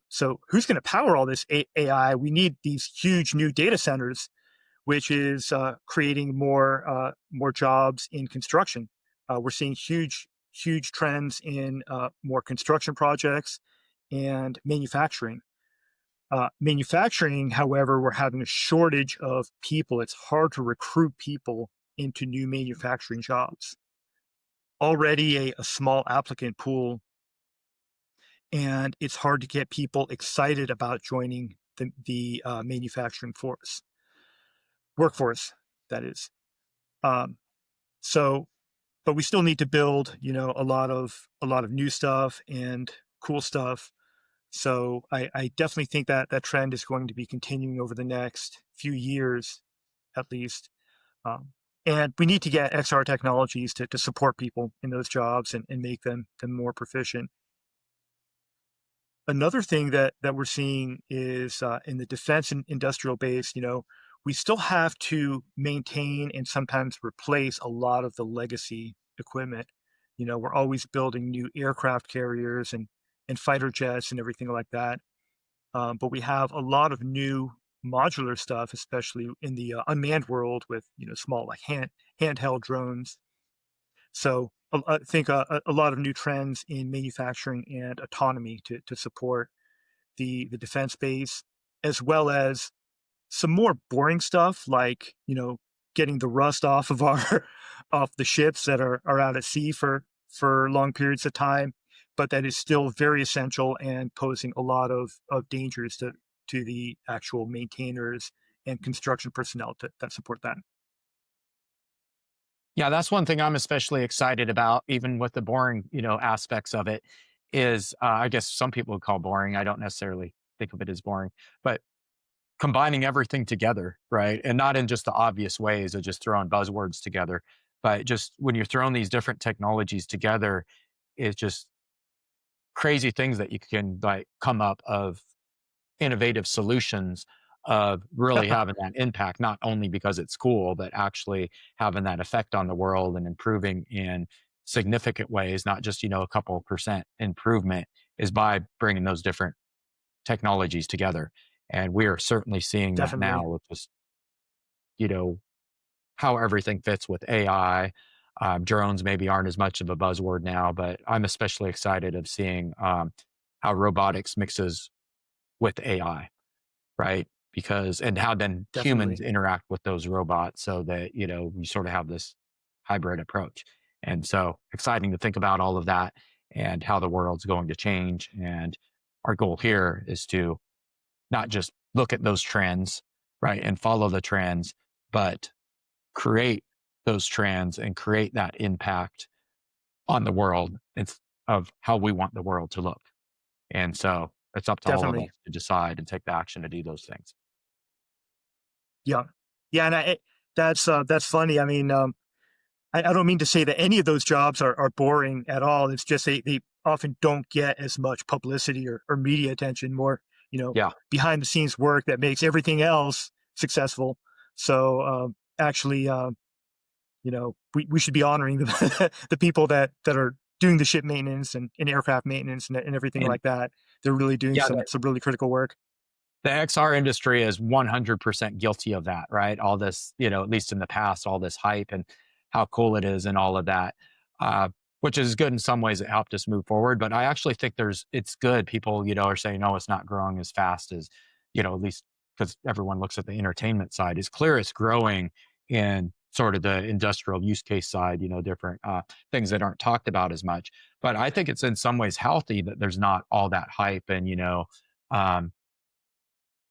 So who's going to power all this AI? We need these huge new data centers, which is creating more jobs in construction. We're seeing huge trends in more construction projects and manufacturing. Manufacturing, however, we're having a shortage of people. It's hard to recruit people into new manufacturing jobs. Already a small applicant pool, and it's hard to get people excited about joining the manufacturing workforce. That is. Um, so, but we still need to build, a lot of new stuff and cool stuff. So I definitely think that trend is going to be continuing over the next few years, at least. Um, and we need to get XR technologies to support people in those jobs and make them more proficient. Another thing that we're seeing is in the defense and industrial base, we still have to maintain and sometimes replace a lot of the legacy equipment. We're always building new aircraft carriers and fighter jets and everything like that. But we have a lot of new modular stuff, especially in the unmanned world with small like handheld drones. So I think a lot of new trends in manufacturing and autonomy to support the defense base, as well as some more boring stuff like getting the rust off of our off the ships that are out at sea for long periods of time, but that is still very essential and posing a lot of dangers to the actual maintainers and construction personnel that support that. Yeah, that's one thing I'm especially excited about, even with the boring, aspects of it, is I guess some people would call boring. I don't necessarily think of it as boring, but combining everything together, right? And not in just the obvious ways of just throwing buzzwords together, but just when you're throwing these different technologies together, it's just crazy things that you can like come up of innovative solutions of really having that impact, not only because it's cool, but actually having that effect on the world and improving in significant ways, not just, a couple percent improvement is by bringing those different technologies together. And we are certainly seeing that now Definitely, with just, you know, how everything fits with AI. Drones maybe aren't as much of a buzzword now, but I'm especially excited of seeing how robotics mixes with AI, right? Because and how then humans definitely. interact with those robots so that, you sort of have this hybrid approach. And so exciting to think about all of that and how the world's going to change. And our goal here is to not just look at those trends, right, and follow the trends, but create those trends and create that impact on the world. It's of how we want the world to look. And so it's up to all of us Definitely. to decide and take the action to do those things. Yeah. Yeah. And that's funny. I mean, I don't mean to say that any of those jobs are boring at all. It's just they often don't get as much publicity or media attention, more, Yeah. behind the scenes work that makes everything else successful. So actually, we should be honoring the people that are doing the ship maintenance and aircraft maintenance and everything And like that. They're really doing yeah, some really critical work. the XR industry is 100% guilty of that, right? All this, at least in the past, all this hype and how cool it is and all of that, uh, which is good in some ways. It helped us move forward, but I actually think it's good. People, are saying, no, it's not growing as fast as, at least because everyone looks at the entertainment side. It's clear it's growing in sort of the industrial use case side, different things that aren't talked about as much. But I think it's in some ways healthy that there's not all that hype and, um,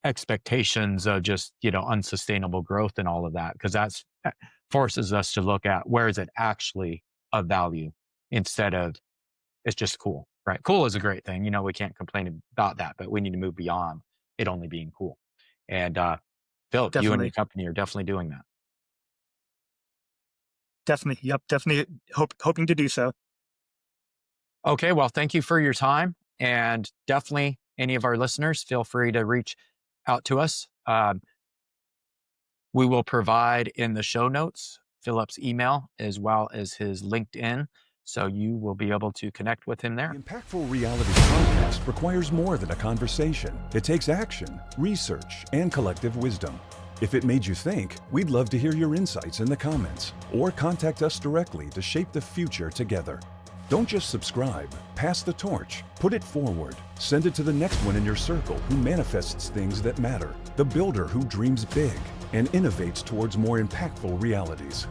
expectations of just unsustainable growth and all of that, because that forces us to look at where is it actually of value instead of it's just cool, right? Cool is a great thing, we can't complain about that, but we need to move beyond it only being cool. And Philip, you and your Definitely. company are definitely doing that. Definitely. Yep. Definitely hoping to do so. Okay, well, thank you for your time, and definitely any of our listeners, feel free to reach out to us. We will provide in the show notes Philip's email as well as his LinkedIn, so you will be able to connect with him there. The Impactful Realities podcast requires more than a conversation. It takes action, research, and collective wisdom. If it made you think, we'd love to hear your insights in the comments, or contact us directly to shape the future together. Don't just subscribe, pass the torch, put it forward, send it to the next one in your circle who manifests things that matter, the builder who dreams big and innovates towards more impactful realities.